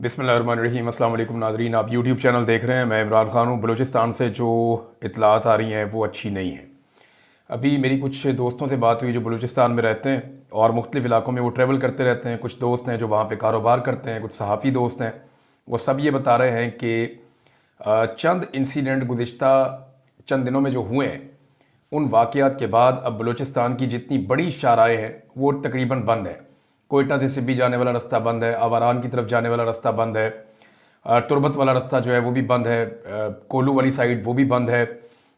बिस्मिल्लाहिर्रहमानिर्रहीम। अस्सलाम वालेकुम नाज़रीन, आप यूट्यूब चैनल देख रहे हैं। मैं इमरान खान हूँ। बलूचिस्तान से जो इतलात आ रही हैं वो अच्छी नहीं हैं। अभी मेरी कुछ दोस्तों से बात हुई जो बलूचिस्तान में रहते हैं और मुख्तलिफ़ इलाकों में वो ट्रैवल करते रहते हैं। कुछ दोस्त हैं जो वहाँ पे कारोबार करते हैं, कुछ सहाफ़ी दोस्त हैं। वो सब ये बता रहे हैं कि चंद इंसिडेंट गुज़िश्ता चंद दिनों में जो हुए हैं, उन वाक़यात के बाद अब बलूचिस्तान की जितनी बड़ी शाहराएँ हैं वो तकरीबन बंद है। कोयटा से सिब्बी जाने वाला रास्ता बंद है, आवारान की तरफ जाने वाला रास्ता बंद है, तुरबत वाला रास्ता जो है वो भी बंद है, कोलू वाली साइड वो भी बंद है।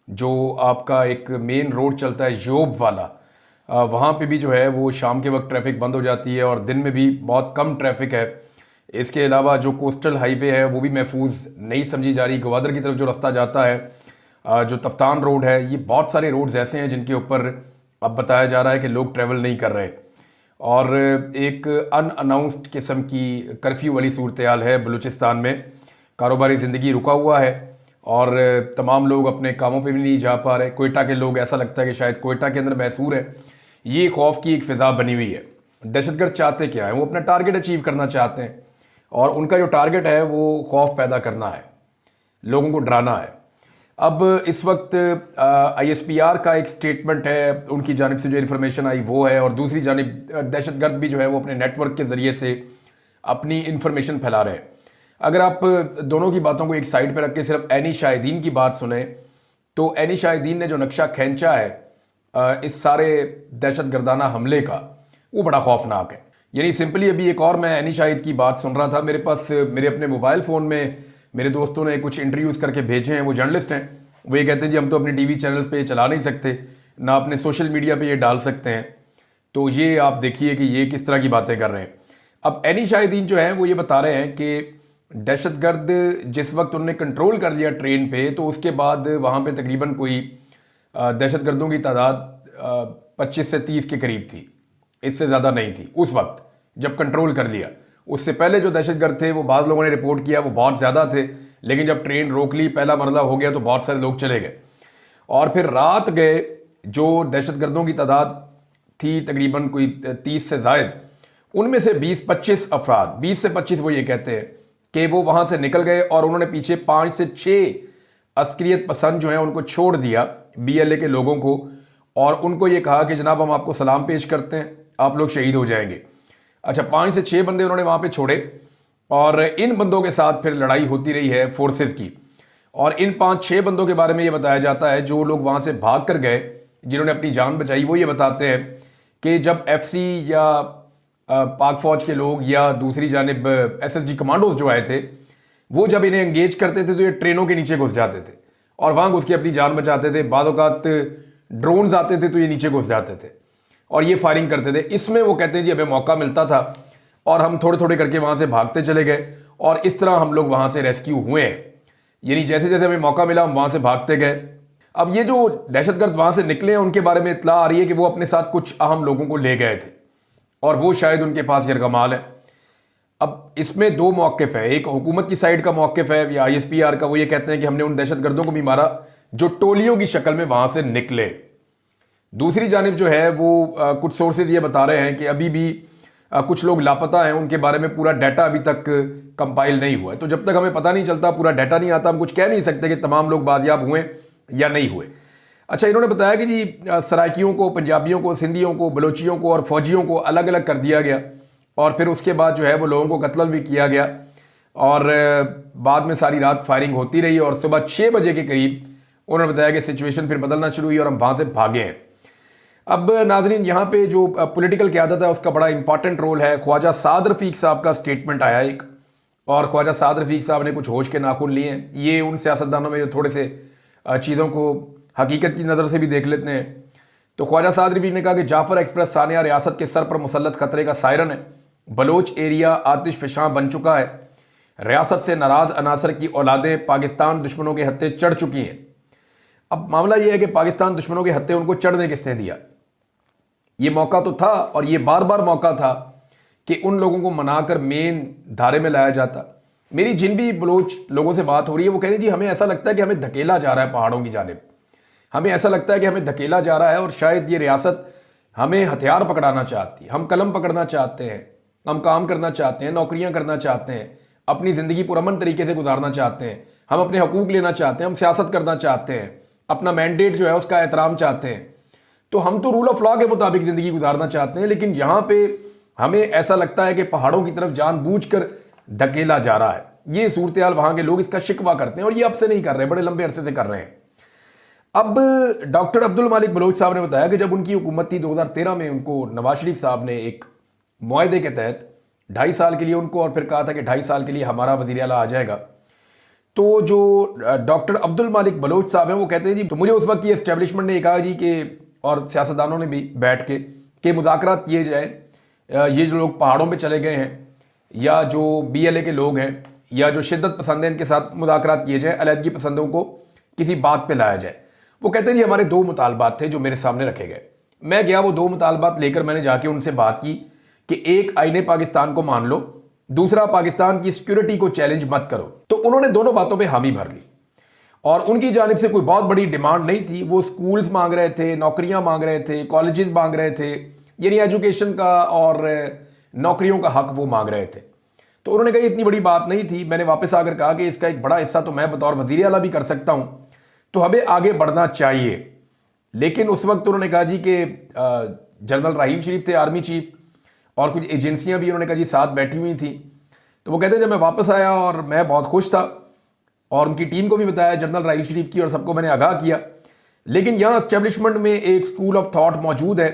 जो आपका एक मेन रोड चलता है योब वाला, वहाँ पे भी जो है वो शाम के वक्त ट्रैफिक बंद हो जाती है और दिन में भी बहुत कम ट्रैफिक है। इसके अलावा जो कोस्टल हाईवे है वो भी महफूज नहीं समझी जा रही। गवादर की तरफ जो रास्ता जाता है, जो तफ्तान रोड है, ये बहुत सारे रोड्स ऐसे हैं जिनके ऊपर अब बताया जा रहा है कि लोग ट्रैवल नहीं कर रहे और एक अनअनाउंस्ड किस्म की कर्फ्यू वाली सूरत हाल है बलूचिस्तान में। कारोबारी ज़िंदगी रुका हुआ है और तमाम लोग अपने कामों पे भी नहीं जा पा रहे। कोयटा के लोग, ऐसा लगता है कि शायद कोयटा के अंदर मैसूर है। ये खौफ की एक फ़िज़ा बनी हुई है। दहशतगर्द चाहते क्या है? वो अपना टारगेट अचीव करना चाहते हैं और उनका जो टारगेट है वो खौफ पैदा करना है, लोगों को डराना है। अब इस वक्त ISPR का एक स्टेटमेंट है, उनकी जानिब से जो इन्फॉर्मेशन आई वो है, और दूसरी जानिब दहशतगर्द भी जो है वो अपने नेटवर्क के ज़रिए से अपनी इन्फॉर्मेशन फैला रहे हैं। अगर आप दोनों की बातों को एक साइड पर रख के सिर्फ ऐनी शाहिदीन की बात सुने तो ऐनी शाहिदीन ने जो नक्शा खींचा है इस सारे दहशतगर्दाना हमले का, वो बड़ा खौफनाक है। यानी सिंपली अभी एक और मैं ऐनी शाहिद की बात सुन रहा था, मेरे पास मेरे अपने मोबाइल फ़ोन में मेरे दोस्तों ने कुछ इंटरव्यूज़ करके भेजे हैं। वो जर्नलिस्ट हैं, वो ये कहते हैं जी हम तो अपने टीवी चैनल्स पे चला नहीं सकते, ना अपने सोशल मीडिया पे ये डाल सकते हैं। तो ये आप देखिए कि ये किस तरह की बातें कर रहे हैं। अब ऐनी शाहिदीन जो है वो ये बता रहे हैं कि दहशतगर्द जिस वक्त उन्होंने कंट्रोल कर लिया ट्रेन पे, तो उसके बाद वहाँ पे तकरीबन कोई दहशतगर्दों की तादाद 25 से 30 के करीब थी, इससे ज़्यादा नहीं थी उस वक्त जब कंट्रोल कर लिया। उससे पहले जो दहशतगर्द थे वो बाद लोगों ने रिपोर्ट किया वो बहुत ज़्यादा थे, लेकिन जब ट्रेन रोक ली, पहला मरला हो गया, तो बहुत सारे लोग चले गए। और फिर रात गए जो दहशतगर्दों की तादाद थी तकरीबन कोई 30 से ज़ायद, उनमें से 20-25 अफराद, 20 से 25 वो ये कहते हैं कि वो वहाँ से निकल गए और उन्होंने पीछे 5 से 6 अस्करियत पसंद जो है उनको छोड़ दिया, BLA के लोगों को, और उनको ये कहा कि जनाब हम आपको सलाम पेश करते हैं, आप लोग शहीद हो जाएंगे। अच्छा, 5 से 6 बंदे उन्होंने वहाँ पे छोड़े और इन बंदों के साथ फिर लड़ाई होती रही है फोर्सेस की। और इन 5-6 बंदों के बारे में ये बताया जाता है, जो लोग वहाँ से भाग कर गए, जिन्होंने अपनी जान बचाई, वो ये बताते हैं कि जब FC या पाक फौज के लोग या दूसरी जानिब SSG कमांडोज जो आए थे, वो जब इन्हें एंगेज करते थे तो ये ट्रेनों के नीचे घुस जाते थे और वहाँ घुस के अपनी जान बचाते थे। बाद औक़ात ड्रोन्स आते थे तो ये नीचे घुस जाते थे और ये फायरिंग करते थे। इसमें वो कहते हैं जी हमें मौका मिलता था और हम थोड़े थोड़े करके वहाँ से भागते चले गए और इस तरह हम लोग वहाँ से रेस्क्यू हुए हैं। यानी जैसे जैसे हमें मौका मिला हम वहाँ से भागते गए। अब ये जो दहशतगर्द वहाँ से निकले हैं उनके बारे में इत्तला आ रही है कि वो अपने साथ कुछ अहम लोगों को ले गए थे और वो शायद उनके पास यरगमाल है। अब इसमें दो मौक़िफ़ है, एक हुकूमत की साइड का मौक़िफ़ है या ISPR का, वो ये कहते हैं कि हमने उन दहशतगर्दों को भी मारा जो टोलियों की शक्ल में वहाँ से निकले। दूसरी जानिब जो है वो कुछ सोर्सेज ये बता रहे हैं कि अभी भी कुछ लोग लापता हैं, उनके बारे में पूरा डाटा अभी तक कंपाइल नहीं हुआ है। तो जब तक हमें पता नहीं चलता, पूरा डाटा नहीं आता, हम कुछ कह नहीं सकते कि तमाम लोग बाजियाब हुए या नहीं हुए। अच्छा, इन्होंने बताया कि जी सराइकियों को, पंजाबियों को, सिंधियों को, बलोचियों को और फौजियों को अलग अलग कर दिया गया और फिर उसके बाद जो है वो लोगों को कत्ल भी किया गया और बाद में सारी रात फायरिंग होती रही और सुबह 6 बजे के करीब उन्होंने बताया कि सिचुएशन फिर बदलना शुरू हुई और हम वहाँ से भागे हैं। अब नाजरीन, यहाँ पे जो पॉलिटिकल क़यादत है उसका बड़ा इंपॉर्टेंट रोल है। ख्वाजा साद रफ़ीक साहब का स्टेटमेंट आया एक, और ख्वाजा साद रफ़ीक साहब ने कुछ होश के नाखून लिए हैं। ये उन सियासतदानों में जो थोड़े से चीज़ों को हकीकत की नज़र से भी देख लेते हैं। तो ख्वाजा साद रफ़ीक ने कहा कि जाफ़र एक्सप्रेस सानिया रियासत के सर पर मुसल्लत खतरे का सायरन है। बलोच एरिया आतिश फ़िशां बन चुका है। रियासत से नाराज़ अनासर की औलादें पाकिस्तान दुश्मनों के हत्थे चढ़ चुकी हैं। अब मामला यह है कि पाकिस्तान दुश्मनों के हत्थे उनको चढ़ने किसने दिया? ये मौका तो था और ये बार बार मौका था कि उन लोगों को मनाकर मेन धारे में लाया जाता। मेरी जिन भी बलोच लोगों से बात हो रही है वो कह रहे जी हमें ऐसा लगता है कि हमें धकेला जा रहा है पहाड़ों की जानिब, हमें ऐसा लगता है कि हमें धकेला जा रहा है और शायद ये रियासत हमें हथियार पकड़ाना चाहती है, हम कलम पकड़ना चाहते हैं, हम काम करना चाहते हैं, नौकरियां करना चाहते हैं, अपनी ज़िंदगी पुरअमन तरीके से गुजारना चाहते हैं, हम अपने हकूक़ लेना चाहते हैं, हम सियासत करना चाहते हैं, अपना मैंडेट जो है उसका एहतराम चाहते हैं, तो हम तो रूल ऑफ लॉ के मुताबिक ज़िंदगी गुजारना चाहते हैं। लेकिन यहाँ पे हमें ऐसा लगता है कि पहाड़ों की तरफ जानबूझकर धकेला जा रहा है। ये सूरत हाल वहाँ के लोग इसका शिकवा करते हैं, और ये अब से नहीं कर रहे, बड़े लंबे अरसे से कर रहे हैं। अब डॉक्टर अब्दुल मालिक बलोच साहब ने बताया कि जब उनकी हुकूमत थी 2013 में, उनको नवाज शरीफ साहब ने एक मुआहदे के तहत 2.5 साल के लिए उनको, और फिर कहा था कि 2.5 साल के लिए हमारा वज़ीर आला आ जाएगा। तो जो डॉक्टर अब्दुल मालिक बलोच साहब हैं वो कहते हैं जी, तो मुझे उस वक्त की एस्टेब्लिशमेंट ने कहा जी कि, और सियासतदानों ने भी बैठ के मुज़ाकरात किए जाए। ये जो लोग पहाड़ों पे चले गए हैं, या जो BLA के लोग हैं, या जो शिद्दत पसंद हैं, इनके साथ मुज़ाकरात किए जाए, अलहदगी पसंदों को किसी बात पे लाया जाए। वो कहते हैं जी हमारे 2 मुतालबात थे जो मेरे सामने रखे गए। मैं गया, वो 2 मुतालबात लेकर मैंने जाके उनसे बात की कि एक आईने पाकिस्तान को मान लो, दूसरा पाकिस्तान की सिक्योरिटी को चैलेंज मत करो। तो उन्होंने दोनों बातों पे हामी भर ली, और उनकी जानिब से कोई बहुत बड़ी डिमांड नहीं थी। वो स्कूल्स मांग रहे थे, नौकरियां मांग रहे थे, कॉलेजेस मांग रहे थे, यानी एजुकेशन का और नौकरियों का हक वो मांग रहे थे। तो उन्होंने कहा इतनी बड़ी बात नहीं थी। मैंने वापस आकर कहा कि इसका एक बड़ा हिस्सा तो मैं बतौर वज़ीर आला भी कर सकता हूं, तो हमें आगे बढ़ना चाहिए। लेकिन उस वक्त उन्होंने कहा जी कि जनरल राहील शरीफ थे आर्मी चीफ, और कुछ एजेंसियां भी उन्होंने कहा जी साथ बैठी हुई थी। तो वो कहते हैं जब मैं वापस आया और मैं बहुत खुश था, और उनकी टीम को भी बताया, जनरल राहील शरीफ की, और सबको मैंने आगाह किया। लेकिन यहाँ एस्टेब्लिशमेंट में एक स्कूल ऑफ थॉट मौजूद है,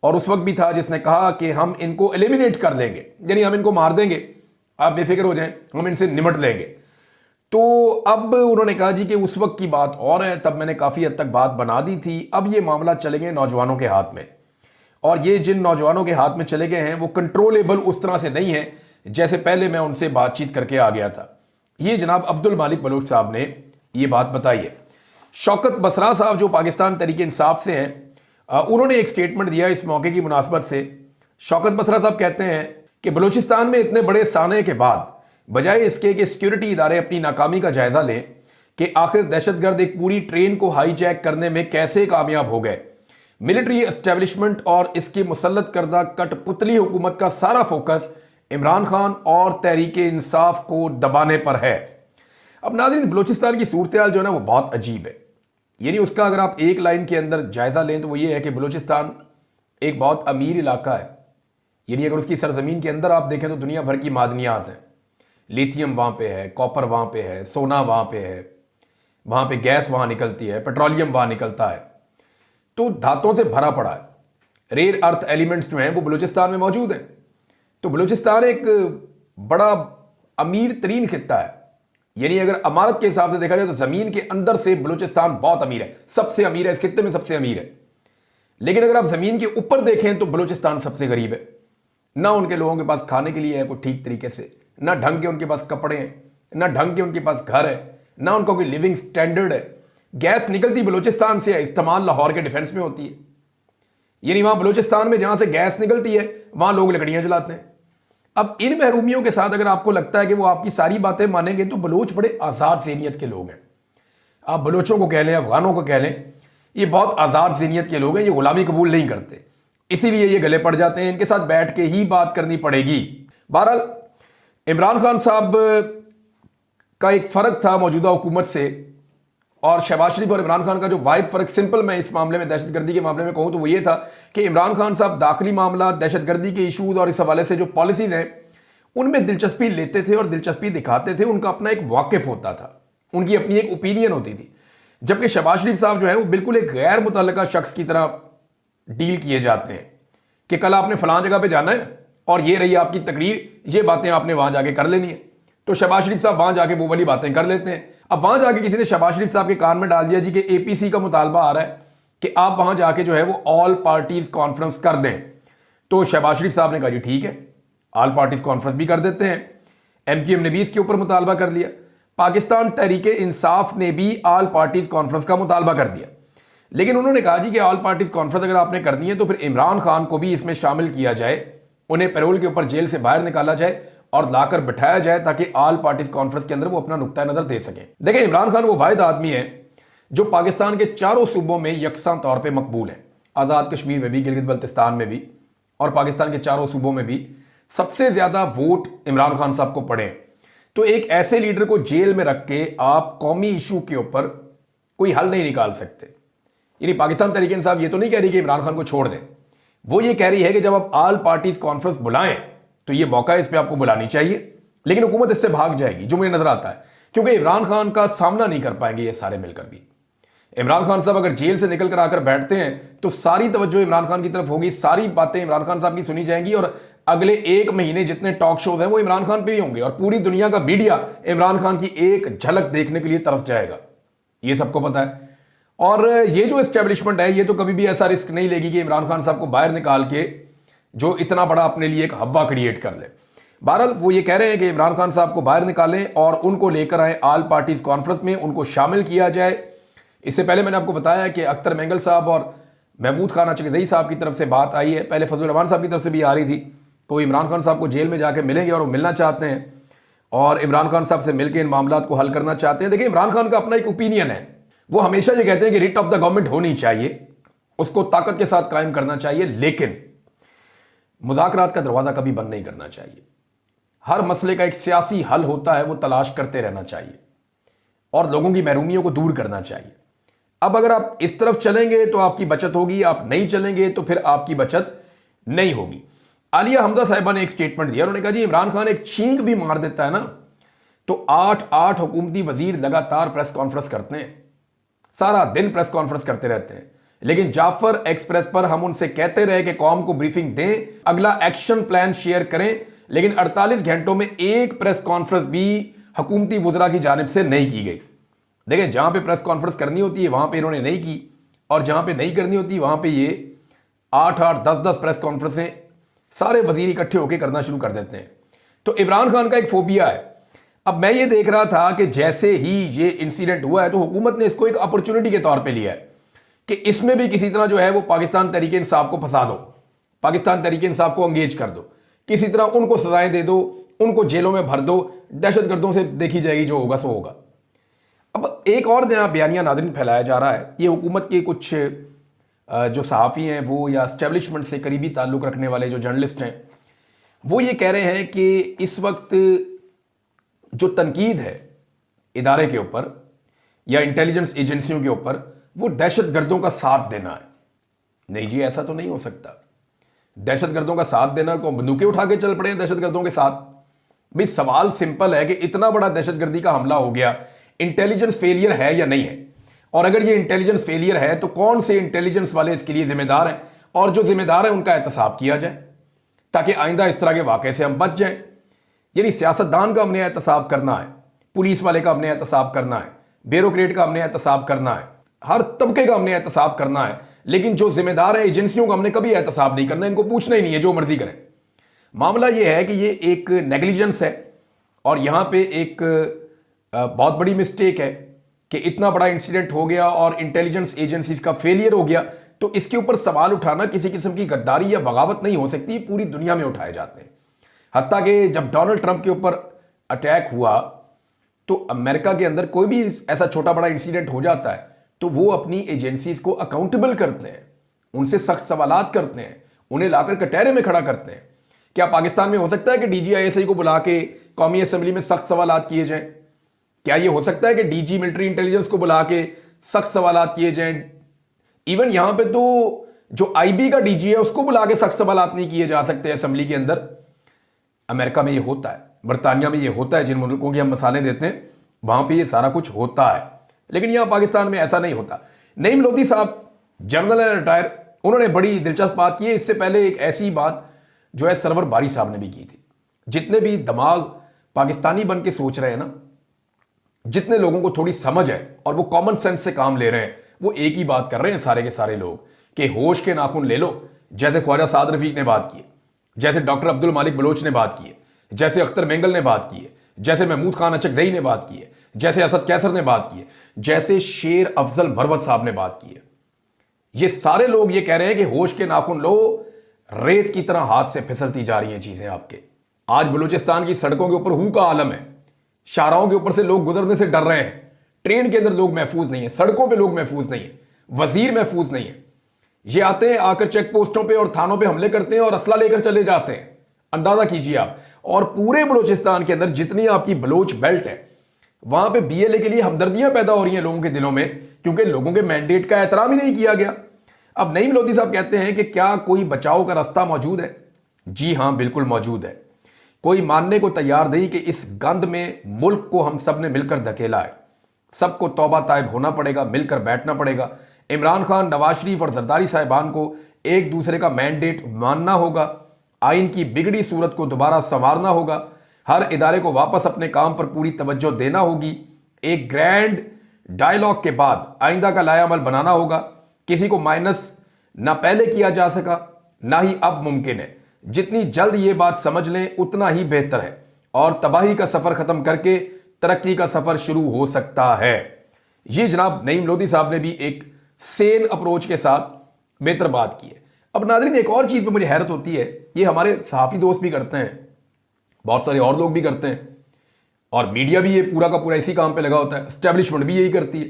और उस वक्त भी था जिसने कहा कि हम इनको एलिमिनेट कर देंगे, यानी हम इनको मार देंगे, आप बेफिक्र हो जाएं, हम इनसे निमट लेंगे। तो अब उन्होंने कहा जी कि उस वक्त की बात और है, तब मैंने काफ़ी हद तक बात बना दी थी। अब ये मामला चले गए नौजवानों के हाथ में, और ये जिन नौजवानों के हाथ में चले गए हैं वो कंट्रोलेबल उस तरह से नहीं है जैसे पहले मैं उनसे बातचीत करके आ गया था। ये जनाब अब्दुल मालिक बलोच साहब ने ये बात बताई है। शौकत बसरा साहब जो पाकिस्तान तहरीक इंसाफ से हैं, उन्होंने एक स्टेटमेंट दिया इस मौके की मुनासबत से। शौकत बसरा साहब कहते हैं कि बलूचिस्तान में इतने बड़े साने के बाद बजाय इसके कि सिक्योरिटी इदारे अपनी नाकामी का जायजा लें कि आखिर दहशतगर्द एक पूरी ट्रेन को हाईजैक करने में कैसे कामयाब हो गए, मिलिट्री एस्टेब्लिशमेंट और इसकी मुसल्लत करदा कठपुतली हुकूमत का सारा फोकस इमरान खान और तहरीक इंसाफ को दबाने पर है। अब नाज़रीन, बलूचिस्तान की सूरत हाल जो है ना वो बहुत अजीब है। यानी उसका अगर आप एक लाइन के अंदर जायजा लें तो वो ये है कि बलूचिस्तान एक बहुत अमीर इलाका है। यानी अगर उसकी सरजमीन के अंदर आप देखें तो दुनिया भर की मादनियात हैं। लिथियम वहाँ पे है, कॉपर वहाँ पे है, सोना वहाँ पे है, वहाँ पे गैस वहाँ निकलती है, पेट्रोलियम वहाँ निकलता है, तो धातुओं से भरा पड़ा है। रेयर अर्थ एलिमेंट्स जो हैं वो बलूचिस्तान में मौजूद हैं। तो बलूचिस्तान एक बड़ा अमीर तरीन खित्ता है। यानी अगर अमारत के हिसाब से देखा जाए तो जमीन के अंदर से बलूचिस्तान बहुत अमीर है, सबसे अमीर है, इस खित्ते में सबसे अमीर है। लेकिन अगर आप जमीन के ऊपर देखें तो बलूचिस्तान सबसे गरीब है। ना उनके लोगों के पास खाने के लिए है कोई ठीक तरीके से, ना ढंग के उनके पास कपड़े हैं, ना ढंग के उनके पास घर है, ना उनका कोई लिविंग स्टैंडर्ड है। गैस निकलती बलूचिस्तान से है, इस्तेमाल लाहौर के डिफेंस में होती है। यानी वहां बलूचिस्तान में जहां से गैस निकलती है वहां लोग लकड़ियां जलाते हैं। अब इन महरूमियों के साथ अगर आपको लगता है कि वो आपकी सारी बातें मानेंगे तो बलोच बड़े आज़ाद ज़हनियत के लोग हैं। आप बलोचों को कह लें, अफगानों को कह लें, ये बहुत आज़ाद ज़हनियत के लोग हैं, ये गुलामी कबूल नहीं करते, इसीलिए ये गले पड़ जाते हैं। इनके साथ बैठ के ही बात करनी पड़ेगी। बहरहाल इमरान खान साहब का एक फ़र्क था मौजूदा हुकूमत से, और शहबाज शरीफ और इमरान खान का जो वाहिद फ़र्क, सिंपल मैं इस मामले में दहशतगर्दी के मामले में कहूँ तो वो ये था कि इमरान खान साहब दाखिली मामला, दहशतगर्दी के इशूज़ और इस हवाले से जो पॉलिसीज़ हैं उनमें दिलचस्पी लेते थे और दिलचस्पी दिखाते थे। उनका अपना एक वाकिफ होता था, उनकी अपनी एक ओपिनियन होती थी। जबकि शहबाज शरीफ साहब जो है वो बिल्कुल एक गैर मुतल्लका शख्स की तरह डील किए जाते हैं कि कल आपने फलां जगह पे जाना है और ये रही आपकी तकरीर, ये बातें आपने वहां जाके कर लेनी है। तो शहबाज शरीफ साहब वहां जाके वो वाली बातें कर लेते हैं। अब वहां जाके किसी ने शहबाज शरीफ साहब के कान में डाल दिया जी कि APC का मुतालबा आ रहा है कि आप वहां जाके जो है वो ऑल पार्टीज कॉन्फ्रेंस कर दें। तो शहबाज शरीफ साहब ने कहा जी ठीक है, ऑल पार्टीज कॉन्फ्रेंस भी कर देते हैं। MQM ने भी इसके ऊपर मुतालबा कर लिया। पाकिस्तान तहरीक इंसाफ ने भी ऑल पार्टीज कॉन्फ्रेंस का मुतालबा कर दिया। लेकिन उन्होंने कहा जी कि ऑल पार्टीज कॉन्फ्रेंस अगर आपने करनी है तो फिर इमरान खान को भी इसमें शामिल किया जाए, उन्हें पैरोल के ऊपर जेल से बाहर निकाला जाए और लाकर बिठाया जाए ताकि ऑल पार्टीज कॉन्फ्रेंस के अंदर वो अपना नुक्ता नजर दे सकें। देखिए, इमरान खान वो वाहिद आदमी है जो पाकिस्तान के चारों सूबों में यकसा तौर पर मकबूल है। आज़ाद कश्मीर में भी, गिलगित बल्तिस्तान में भी, और पाकिस्तान के चारों सूबों में भी सबसे ज्यादा वोट इमरान खान साहब को पड़े। तो एक ऐसे लीडर को जेल में रख के आप कौमी इशू के ऊपर कोई हल नहीं निकाल सकते। यानी पाकिस्तान तहरीक इंसाफ ये तो नहीं कह रही कि इमरान खान को छोड़ दें, वो ये कह रही है कि जब आप ऑल पार्टीज कॉन्फ्रेंस बुलाएं तो ये मौका है, इस पर आपको बुलानी चाहिए। लेकिन हुकूमत इससे भाग जाएगी, जो मुझे नजर आता है, क्योंकि इमरान खान का सामना नहीं कर पाएंगे ये सारे मिलकर भी। इमरान खान साहब अगर जेल से निकल कर आकर बैठते हैं तो सारी तवज्जो इमरान खान की तरफ होगी, सारी बातें इमरान खान साहब की सुनी जाएंगी और अगले एक महीने जितने टॉक शोज हैं वो इमरान खान पे ही होंगे और पूरी दुनिया का मीडिया इमरान खान की एक झलक देखने के लिए तरस जाएगा, ये सबको पता है। और ये जो एस्टेब्लिशमेंट है ये तो कभी भी ऐसा रिस्क नहीं लेगी कि इमरान खान साहब को बाहर निकाल के जो इतना बड़ा अपने लिए एक हवा क्रिएट कर ले। बहरहाल वो ये कह रहे हैं कि इमरान खान साहब को बाहर निकालें और उनको लेकर आए ऑल पार्टीज कॉन्फ्रेंस में, उनको शामिल किया जाए। इससे पहले मैंने आपको बताया कि अख्तर मेंगल साहब और महमूद खान अचकज़ई साहब की तरफ से बात आई है, पहले फजलुर रहमान साहब की तरफ से भी आ रही थी। तो इमरान खान साहब को जेल में जाके मिलेंगे और वो मिलना चाहते हैं और इमरान खान साहब से मिलकर इन मामलों को हल करना चाहते हैं। देखिए, इमरान खान का अपना एक ओपिनियन है, वो हमेशा ये कहते हैं कि रिट ऑफ द गवर्नमेंट होनी चाहिए, उसको ताकत के साथ कायम करना चाहिए, लेकिन मुज़ाकरात का दरवाजा कभी बंद नहीं करना चाहिए। हर मसले का एक सियासी हल होता है, वो तलाश करते रहना चाहिए और लोगों की महरूमियों को दूर करना चाहिए। अब अगर आप इस तरफ चलेंगे तो आपकी बचत होगी, आप नहीं चलेंगे तो फिर आपकी बचत नहीं होगी। आलिया हमजा साहिबा ने एक स्टेटमेंट दिया, उन्होंने कहा जी इमरान खान एक छींक भी मार देता है ना तो 8 हुकूमती वजीर लगातार प्रेस कॉन्फ्रेंस करते हैं, सारा दिन प्रेस कॉन्फ्रेंस करते रहते हैं, लेकिन जाफर एक्सप्रेस पर हम उनसे कहते रहे कि कौम को ब्रीफिंग दें, अगला एक्शन प्लान शेयर करें, लेकिन 48 घंटों में एक प्रेस कॉन्फ्रेंस भी हुकूमती वज़रा की जानिब से नहीं की गई। देखिए, जहां पे प्रेस कॉन्फ्रेंस करनी होती है वहां पे इन्होंने नहीं की और जहां पे नहीं करनी होती वहां पे ये 8-8, 10-10 प्रेस कॉन्फ्रेंसें सारे वजीर इकट्ठे होकर करना शुरू कर देते हैं। तो इमरान खान का एक फोबिया है। अब मैं ये देख रहा था कि जैसे ही ये इंसिडेंट हुआ है तो हुकूमत ने इसको एक अपॉर्चुनिटी के तौर पे लिया है कि इसमें भी किसी तरह जो है वो पाकिस्तान तहरीक इंसाफ को फंसा दो, पाकिस्तान तहरीक इंसाफ को अंगेज कर दो, किसी तरह उनको सजाएं दे दो, उनको जेलों में भर दो, दहशतगर्दों से देखी जाएगी, जो होगा सो होगा। अब एक और नया बयानिया नाज़रीन फैलाया जा रहा है, ये हुकूमत के कुछ जो सहाफ़ी हैं वो या एस्टेब्लिशमेंट से करीबी ताल्लुक़ रखने वाले जो जर्नलिस्ट हैं वो ये कह रहे हैं कि इस वक्त जो तनकीद है इदारे के ऊपर या इंटेलिजेंस एजेंसियों के ऊपर वो दहशतगर्दों का साथ देना है। नहीं जी, ऐसा तो नहीं हो सकता। दहशतगर्दों का साथ देना को बंदूकें उठा के चल पड़े हैं दहशतगर्दों के साथ? भाई सवाल सिंपल है कि इतना बड़ा दहशतगर्दी का हमला हो गया, इंटेलिजेंस फेलियर है या नहीं है? और अगर ये इंटेलिजेंस फेलियर है तो कौन से इंटेलिजेंस वाले इसके लिए जिम्मेदार हैं, और जो जिम्मेदार है उनका एहतसाब किया जाए ताकि आइंदा इस तरह के वाक़े से हम बच जाएं। यानी सियासतदान का हमने एहतसाब करना है, पुलिस वाले का हमने एहतसाब करना है, ब्यूरोक्रेट का हमने एहतसाब करना है, हर तबके का हमने एहतसाब करना है, लेकिन जो जिम्मेदार है एजेंसियों का हमने कभी एहतसाब नहीं करना, इनको पूछना ही नहीं है, जो मर्जी करें। मामला यह है कि ये एक नेग्लिजेंस है और यहां पे एक बहुत बड़ी मिस्टेक है कि इतना बड़ा इंसिडेंट हो गया और इंटेलिजेंस एजेंसीज का फेलियर हो गया, तो इसके ऊपर सवाल उठाना किसी किस्म की गद्दारी या बगावत नहीं हो सकती, पूरी दुनिया में उठाए जाते हैं। हत्ता कि जब डोनाल्ड ट्रंप के ऊपर अटैक हुआ तो अमेरिका के अंदर कोई भी ऐसा छोटा बड़ा इंसिडेंट हो जाता है तो वो अपनी एजेंसीज को अकाउंटेबल करते हैं, उनसे सख्त सवालात करते हैं, उन्हें लाकर कटहरे में खड़ा करते हैं। क्या पाकिस्तान में हो सकता है कि DGISI को बुला के कौमी असेंबली में सख्त सवालात किए जाएं? क्या ये हो सकता है कि DG मिलिट्री इंटेलिजेंस को बुला के सख्त सवालात किए जाएं? इवन यहां पे तो जो IB का DG है उसको बुला के सख्त सवालात नहीं किए जा सकते असेंबली के अंदर। अमेरिका में ये होता है, बरतानिया में ये होता है, जिन मुल्कों की हम मसाले देते हैं वहां पे ये सारा कुछ होता है, लेकिन यहां पाकिस्तान में ऐसा नहीं होता। नईम लोधी साहब जनरल है रिटायर, उन्होंने बड़ी दिलचस्प बात की है। इससे पहले एक ऐसी बात जो है सरवर बारी साहब ने भी की थी। जितने भी दिमाग पाकिस्तानी बन के सोच रहे हैं ना, जितने लोगों को थोड़ी समझ है और वो कॉमन सेंस से काम ले रहे हैं, वो एक ही बात कर रहे हैं सारे के सारे लोग कि होश के नाखून ले लो। जैसे ख्वाजा साद रफीक ने बात की, जैसे डॉक्टर अब्दुल मालिक बलोच ने बात की है, जैसे अख्तर मेंगल ने बात की है, जैसे महमूद खान अचकज़ई ने बात की है, जैसे असद कैसर ने बात की है, जैसे शेर अफजल मरवत साहब ने बात की है। ये सारे लोग ये कह रहे हैं कि होश के नाखून लो, रेत की तरह हाथ से फिसलती जा रही हैं चीजें आपके। आज बलूचिस्तान की सड़कों के ऊपर हू का आलम है, शाहराहों के ऊपर से लोग गुजरने से डर रहे हैं, ट्रेन के अंदर लोग महफूज नहीं है, सड़कों पे लोग महफूज नहीं है, वजीर महफूज नहीं है। ये आते हैं, आकर चेक पोस्टों पे और थानों पे हमले करते हैं और असला लेकर चले जाते हैं। अंदाजा कीजिए आप, और पूरे बलूचिस्तान के अंदर जितनी आपकी बलोच बेल्ट है वहां पे बीएलए के लिए हमदर्दियां पैदा हो रही हैं लोगों के दिलों में, क्योंकि लोगों के मैंडेट का एहतराम ही नहीं किया गया। अब नईम लोधी साहब कहते हैं कि क्या कोई बचाव का रास्ता मौजूद है? जी हां, बिल्कुल मौजूद है। कोई मानने को तैयार नहीं कि इस गंद में मुल्क को हम सब ने मिलकर धकेला है। सबको तौबा तायब होना पड़ेगा, मिलकर बैठना पड़ेगा। इमरान खान, नवाज शरीफ और जरदारी साहिबान को एक दूसरे का मैंडेट मानना होगा। आइन की बिगड़ी सूरत को दोबारा संवारना होगा। हर इदारे को वापस अपने काम पर पूरी तवज्जो देना होगी। एक ग्रैंड डायलॉग के बाद आइंदा का लायामल बनाना होगा। किसी को माइनस ना पहले किया जा सका, ना ही अब मुमकिन है। जितनी जल्द ये बात समझ लें उतना ही बेहतर है और तबाही का सफर खत्म करके तरक्की का सफर शुरू हो सकता है। ये जनाब नईम लोधी साहब ने भी एक सेन अप्रोच के साथ बेहतर बात की है। अब नाज़रीन, एक और चीज पे मुझे हैरत होती है, ये हमारे सहाफी दोस्त भी करते हैं, बहुत सारे और लोग भी करते हैं, और मीडिया भी ये पूरा का पूरा इसी काम पे लगा होता है। एस्टेब्लिशमेंट भी यही करती है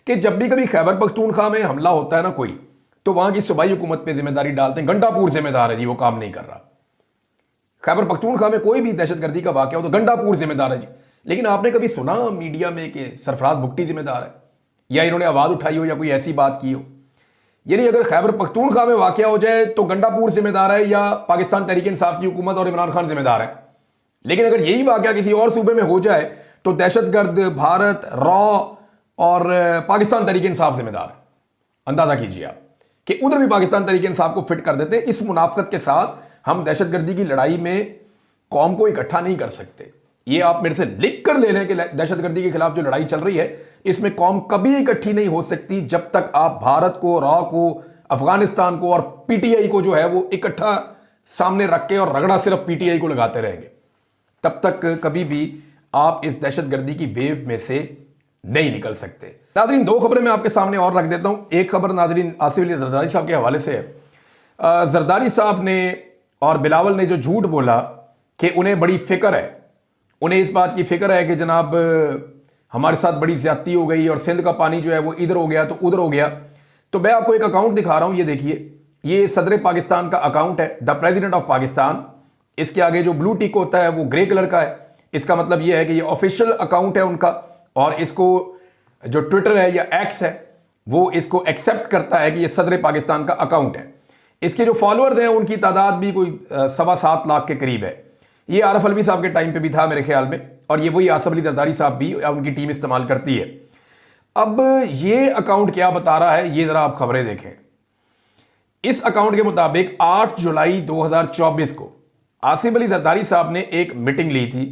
कि जब भी कभी खैबर पख्तूनख्वा में हमला होता है ना कोई, तो वहां की सूबाई हुकूमत पे जिम्मेदारी डालते हैं। गंडापुर जिम्मेदार है जी, वो काम नहीं कर रहा। खैबर पख्तूनख्वा में कोई भी दहशतगर्दी का वाकया हो तो गंडापुर जिम्मेदार है जी। लेकिन आपने कभी सुना मीडिया में कि सरफराज भुट्टी जिम्मेदार है, या इन्होंने आवाज उठाई हो या कोई ऐसी बात की हो? यानी अगर खैबर पख्तूनख्वा में वाकया हो जाए तो गंडापुर जिम्मेदार है या पाकिस्तान तहरीक इंसाफ की हुकूमत और इमरान खान जिम्मेदार है। लेकिन अगर यही वाकया किसी और सूबे में हो जाए तो दहशतगर्द भारत, रॉ और पाकिस्तान तहरीक इंसाफ जिम्मेदार है। अंदाजा कीजिए आप कि उधर भी पाकिस्तान तहरीक इंसाफ को फिट कर देते हैं। इस मुनाफकत के साथ हम दहशतगर्दी की लड़ाई में कौम को इकट्ठा नहीं कर सकते। ये आप मेरे से लिख कर ले लें कि दहशतगर्दी के खिलाफ जो लड़ाई चल रही है इसमें कौम कभी इकट्ठी नहीं हो सकती जब तक आप भारत को, रॉ को, अफगानिस्तान को और पीटीआई को जो है वो इकट्ठा सामने रख के और रगड़ा सिर्फ पीटीआई को लगाते रहेंगे। तब तक कभी भी आप इस दहशतगर्दी की वेव में से नहीं निकल सकते। नाज़रीन, दो खबरें मैं आपके सामने और रख देता हूं। एक खबर नाज़रीन आसिफ अली जरदारी साहब के हवाले से है। जरदारी साहब ने और बिलावल ने जो झूठ बोला कि उन्हें बड़ी फिक्र है, उन्हें इस बात की फिक्र है कि जनाब हमारे साथ बड़ी ज्यादती हो गई और सिंध का पानी जो है वो इधर हो गया तो उधर हो गया। तो मैं आपको एक अकाउंट दिखा रहा हूं, ये देखिए, ये सदर पाकिस्तान का अकाउंट है, द प्रेसिडेंट ऑफ पाकिस्तान। इसके आगे जो ब्लू टिक होता है वो ग्रे कलर का है। इसका मतलब यह है कि ये ऑफिशियल अकाउंट है उनका, और इसको जो ट्विटर है या एक्स है वो इसको एक्सेप्ट करता है कि ये सदर पाकिस्तान का अकाउंट है। इसके जो फॉलोअर्स हैं उनकी तादाद भी कोई 7.25 लाख के करीब है। ये आरफ अलवी साहब के टाइम पे भी था मेरे ख्याल में, और ये वही आसिफ अली जरदारी साहब भी उनकी टीम इस्तेमाल करती है। अब ये अकाउंट क्या बता रहा है, ये जरा आप खबरें देखें। इस अकाउंट के मुताबिक 8 जुलाई 2024 को आसिफ अली जरदारी साहब ने एक मीटिंग ली थी,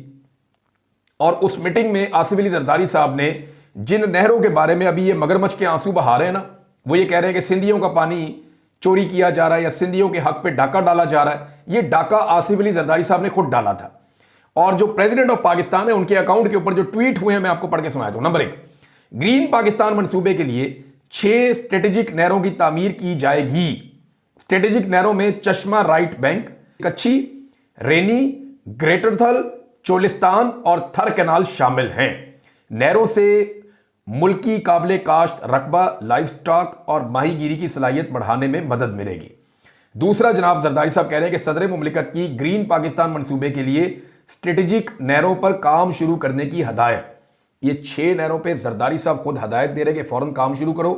और उस मीटिंग में आसिफ अली जरदारी साहब ने जिन नहरों के बारे में अभी ये मगरमच्छ के आंसू बहा रहे हैं ना, वो ये कह रहे हैं कि सिंधियों का पानी चोरी किया जा रहा है या सिंधियों के हक पे डाका डाला जा रहा है, ये डाका आसिफ अली जरदारी साहब ने खुद डाला था। और जो प्रेसिडेंट ऑफ पाकिस्तान है उनके अकाउंट के ऊपर जो ट्वीट हुए हैं मैं आपको पढ़ के सुनाता हूं। नंबर 1, ग्रीन पाकिस्तान मंसूबे के लिए 6 स्ट्रेटेजिक नहरों की तामीर की जाएगी। स्ट्रेटेजिक नहरों में चश्मा राइट बैंक, कच्छी, रेनी, ग्रेटर थल, चोलिस्तान और थर कैनाल शामिल हैं। नहरों से मुल्की काबिले काश्त रकबा, लाइफ स्टॉक और माहीगीरी की सलाहियत बढ़ाने में मदद मिलेगी। दूसरा, जनाब जरदारी साहब कह रहे हैं कि सदर मुमलिकत की ग्रीन पाकिस्तान मंसूबे के लिए स्ट्रेटेजिक नहरों पर काम शुरू करने की हदायत। ये 6 नहरों पर जरदारी साहब खुद हदायत दे रहे हैं कि फौरन काम शुरू करो।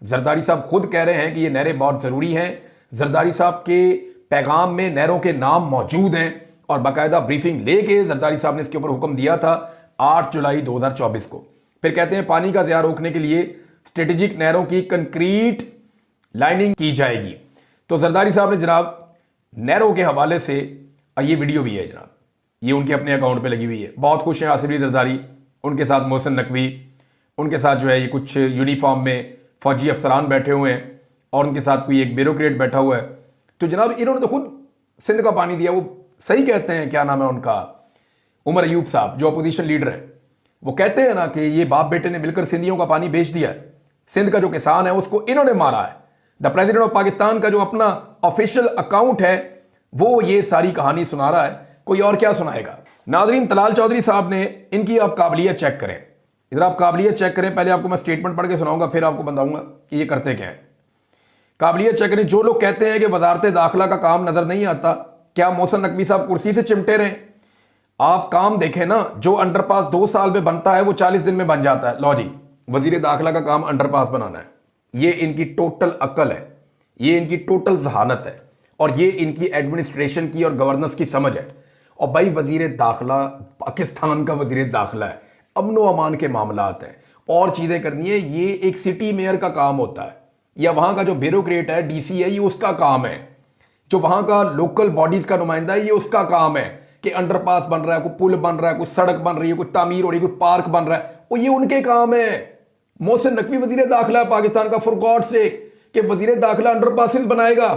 जरदारी साहब खुद कह रहे हैं कि ये नहरें बहुत जरूरी हैं। जरदारी साहब के पैगाम में नहरों के नाम मौजूद हैं और बाकायदा ब्रीफिंग लेके जरदारी साहब ने इसके ऊपर हुक्म दिया था 8 जुलाई 2024 को। फिर कहते हैं पानी का ज़िया रोकने के लिए स्ट्रेटेजिक नहरों की कंक्रीट लाइनिंग की जाएगी। तो जरदारी साहब ने जनाब नहरों के हवाले से ये वीडियो भी है जनाब, ये उनके अपने अकाउंट पे लगी हुई है। बहुत खुश हैं आसिफ अली जरदारी, उनके साथ मोहसिन नकवी, उनके साथ जो है ये कुछ यूनिफॉर्म में फौजी अफसरान बैठे हुए हैं और उनके साथ कोई एक ब्यूरोक्रेट बैठा हुआ है। तो जनाब इन्होंने तो खुद सिंध का पानी दिया। वो सही कहते हैं, क्या नाम है उनका, उमर अयूब साहब जो अपोजिशन लीडर है, वो कहते हैं ना कि ये बाप बेटे ने मिलकर सिंधियों का पानी बेच दिया है। सिंध का जो किसान है उसको इन्होंने मारा है। द प्रेसिडेंट ऑफ पाकिस्तान का जो अपना ऑफिशियल अकाउंट है वो ये सारी कहानी सुना रहा है, कोई और क्या सुनाएगा। नाजरीन, तलाल चौधरी साहब ने, इनकी आप काबिलियत चेक करें, इधर आप काबिलियत चेक करें। पहले आपको मैं स्टेटमेंट पढ़ के सुनाऊंगा, फिर आपको बताऊंगा कि ये करते क्या है। काबिलियत चेक करें। जो लोग कहते हैं कि वजारत दाखिला का काम नजर नहीं आता, क्या मोहसिन नकवी साहब कुर्सी से चिमटे रहे? आप काम देखें ना, जो अंडरपास 2 साल में बनता है वो 40 दिन में बन जाता है। लो जी, वजीर दाखिला का काम अंडरपास बनाना है। ये इनकी टोटल अक्ल है, ये इनकी टोटल जहानत है, और ये इनकी एडमिनिस्ट्रेशन की और गवर्नेंस की समझ है। और भाई वजीर दाखिला पाकिस्तान का वजीर दाखिला है, अमनो अमान के मामलात हैं और चीजें करनी है, ये एक सिटी मेयर का काम होता है, या वहां का जो ब्यूरोक्रेट है डीसी है, ये उसका काम है। जो वहां का लोकल बॉडीज का नुमाइंदा है, ये उसका काम है कि अंडरपास बन रहा है, कोई पुल बन रहा है, कोई सड़क बन रही है, कोई तामीर हो रही है, कोई पार्क बन रहा है, वो ये उनके काम है। मोहसिन नकवी वजीर दाखिला है पाकिस्तान का, फॉर गॉड से, कि वजीर दाखिला अंडरपासेस बनाएगा।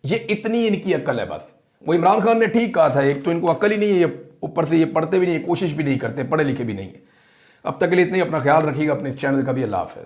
ये इतनी इनकी अक्ल है बस। वो इमरान खान ने ठीक कहा था, एक तो इनको अक्ल ही नहीं है, ये ऊपर से ये पढ़ते भी नहीं, कोशिश भी नहीं करते, पढ़े लिखे भी नहीं है। अब तक के लिए इतनी, अपना ख्याल रखिएगा अपने इस चैनल का भी। अल्लाह हाफ़िज़।